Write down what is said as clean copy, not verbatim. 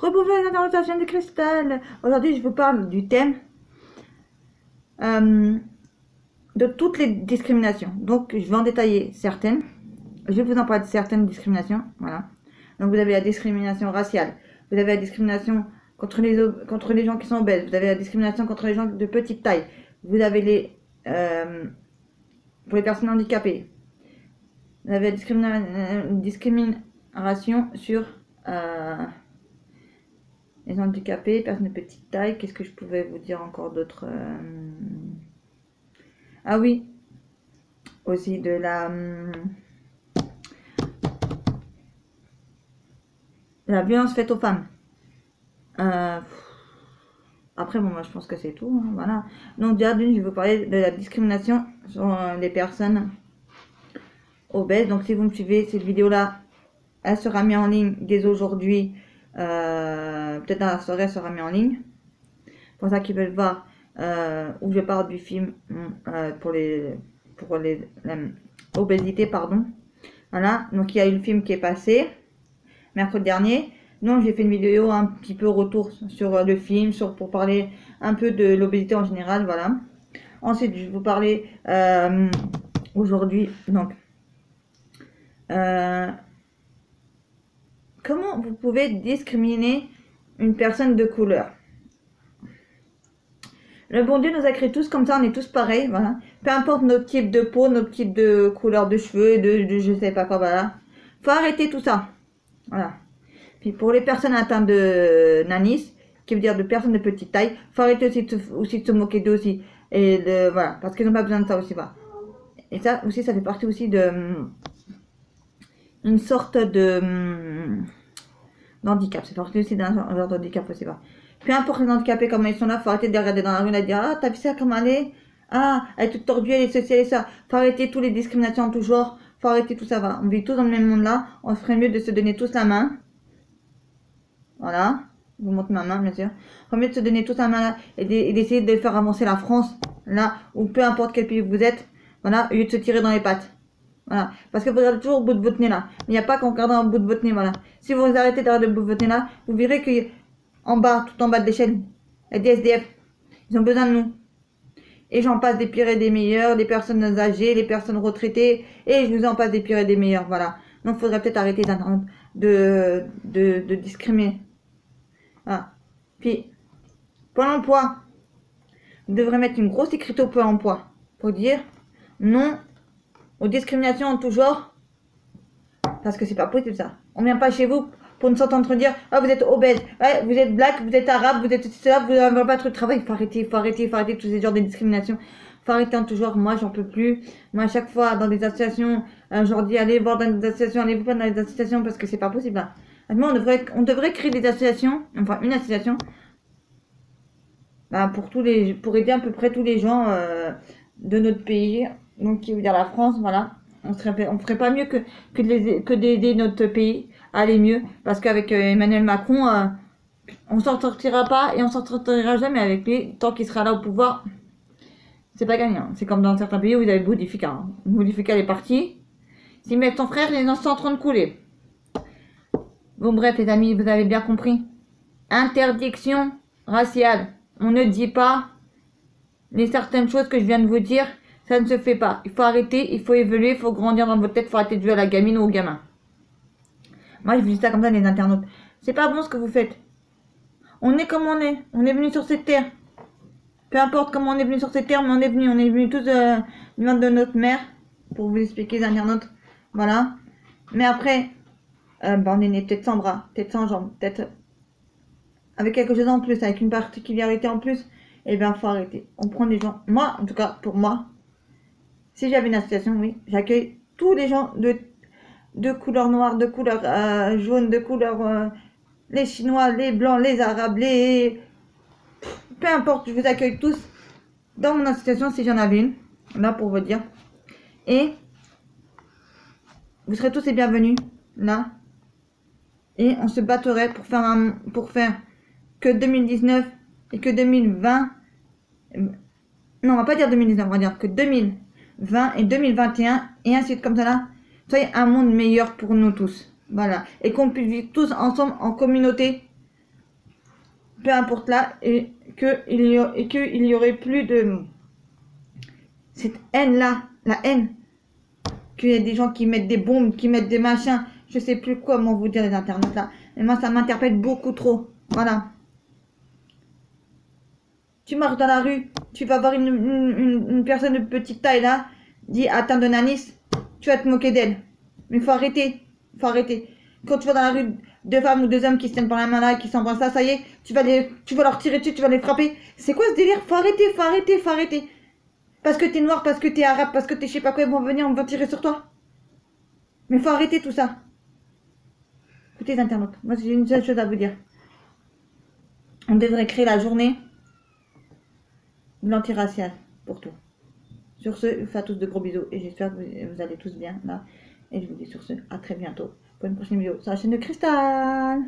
Rebonjour les internautes de la chaîne de Cristal. Aujourd'hui, je vous parle du thème de toutes les discriminations. Donc, je vais en détailler certaines. Je vais vous en parler de certaines discriminations. Voilà. Donc, vous avez la discrimination raciale. Vous avez la discrimination contre les gens qui sont obèses. Vous avez la discrimination contre les gens de petite taille. Vous avez pour les personnes handicapées. Vous avez la discrimination sur les handicapés, personnes de petite taille. Qu'est-ce que je pouvais vous dire encore d'autre Ah oui, aussi de la violence faite aux femmes. Après, bon, moi, je pense que c'est tout. Hein, voilà. Donc, déjà, d'une, je vais vous parler de la discrimination sur les personnes obèses. Donc, si vous me suivez, cette vidéo-là, elle sera mise en ligne dès aujourd'hui. Peut-être dans la soirée, elle sera mise en ligne. Pour ça qu'ils veulent voir où je parle du film pour l'obésité, pardon. Voilà. Donc, il y a eu le film qui est passé mercredi dernier. Non, j'ai fait une vidéo un petit peu retour sur le film, pour parler un peu de l'obésité en général, voilà. Ensuite, je vais vous parler aujourd'hui, donc, comment vous pouvez discriminer une personne de couleur. Le bon Dieu nous a créés tous comme ça, on est tous pareils, voilà. Peu importe notre type de peau, notre type de couleur de cheveux, de je sais pas quoi, voilà. Faut arrêter tout ça, voilà. Puis pour les personnes atteintes de nanisme, qui veut dire de personnes de petite taille, faut arrêter aussi de se moquer d'eux aussi. Et voilà, parce qu'ils n'ont pas besoin de ça aussi. Voilà. Et ça aussi, ça fait partie aussi de une sorte d'handicap. C'est partie aussi d'un genre d'handicap aussi. Voilà. Peu importe les handicapés, comment ils sont là, faut arrêter de les regarder dans la rue et de dire ah, t'as vu ça, comment elle est? Ah, elle est toute tordue, elle est ceci, elle est ça. Faut arrêter toutes les discriminations en tout genre. Faut arrêter tout ça. Voilà. On vit tous dans le même monde là. On ferait mieux de se donner tous la main. Voilà, je vous montre ma main, bien sûr. Il vaut mieux de se donner tous la main là et d'essayer de faire avancer la France, là, ou peu importe quel pays vous êtes, voilà, au lieu de se tirer dans les pattes. Voilà, parce que vous regardez toujours au bout de votre nez là. Mais il n'y a pas qu'en regardant au bout de votre nez, voilà. Si vous arrêtez de regarder au bout de votre nez là, vous verrez que en bas, tout en bas de l'échelle, il y a des SDF. Ils ont besoin de nous. Et j'en passe des pires et des meilleurs, les personnes âgées, les personnes retraitées, et je vous en passe des pires et des meilleurs, voilà. Donc il faudrait peut-être arrêter de discriminer. Ah. Puis, Pôle emploi, vous devrez mettre une grosse écriture au Pôle emploi pour dire non aux discriminations en tout genre, parce que c'est pas possible ça. On vient pas chez vous pour nous s'entendre dire ah, vous êtes obèse, ouais, vous êtes black, vous êtes arabe, vous êtes cela, vous n'avez pas trop de travail. Faut arrêter tous ces genres de discrimination. Faut arrêter en tout genre. Moi, j'en peux plus. Moi, à chaque fois dans des associations, je leur dis allez voir dans des associations, allez vous faire dans les associations parce que c'est pas possible. Là. On devrait créer des associations, enfin une association, pour aider à peu près tous les gens de notre pays, donc qui veut dire la France, voilà. On ferait pas mieux que d'aider notre pays à aller mieux, parce qu'avec Emmanuel Macron, on s'en sortira pas et on s'en sortira jamais avec lui tant qu'il sera là au pouvoir. C'est pas gagnant. C'est comme dans certains pays où vous avez Bouteflika. Hein. Bouteflika est parti. S'il met son frère, les gens sont en train de couler. Bon bref les amis, vous avez bien compris. Interdiction raciale. On ne dit pas les certaines choses que je viens de vous dire. Ça ne se fait pas. Il faut arrêter, il faut évoluer, il faut grandir dans votre tête, il faut arrêter de jouer à la gamine ou au gamin. Moi je vous dis ça comme ça les internautes. C'est pas bon ce que vous faites. On est comme on est. On est venu sur cette terre. Peu importe comment on est venu sur cette terre, mais on est venu tous du monde de notre mère. Pour vous expliquer les internautes. Voilà. Mais après, on est né peut-être sans bras, peut-être sans jambes, peut-être avec quelque chose en plus, avec une particularité en plus. Et bien, faut arrêter. On prend des gens. Moi, en tout cas, pour moi, si j'avais une association, oui, j'accueille tous les gens de couleur noire, de couleur jaune, de couleur les Chinois, les Blancs, les Arabes, peu importe, je vous accueille tous dans mon association si j'en avais une, là pour vous dire. Et vous serez tous les bienvenus, là. Et on se battrait pour faire que 2019 et que 2020. Non, on va pas dire 2019, on va dire que 2020 et 2021 et ainsi de suite comme ça là. Soyez un monde meilleur pour nous tous. Voilà. Et qu'on puisse vivre tous ensemble en communauté. peu importe là, et qu'il y aurait plus de cette haine-là, la haine, qu'il y a des gens qui mettent des bombes, qui mettent des machins, je sais plus comment vous dire les internautes là, et moi ça m'interpelle beaucoup trop, voilà. Tu marches dans la rue, tu vas voir une personne de petite taille là, dit atteinte de nanisme, tu vas te moquer d'elle. Mais il faut arrêter, faut arrêter. Quand tu vas dans la rue, deux femmes ou deux hommes qui se tiennent par la main là, qui s'embrassent là, ça y est, tu vas leur tirer dessus, tu vas les frapper. C'est quoi ce délire? Faut arrêter, faut arrêter, faut arrêter. Parce que t'es noir, parce que t'es arabe, parce que t'es je sais pas quoi, ils vont venir, on va tirer sur toi. Mais faut arrêter tout ça. Écoutez les internautes, moi j'ai une seule chose à vous dire. On devrait créer la journée de l'antiracial pour tout. Sur ce, je vous fais à tous de gros bisous et j'espère que vous allez tous bien là. Et je vous dis sur ce, à très bientôt pour une prochaine vidéo sur la chaîne de Cristal.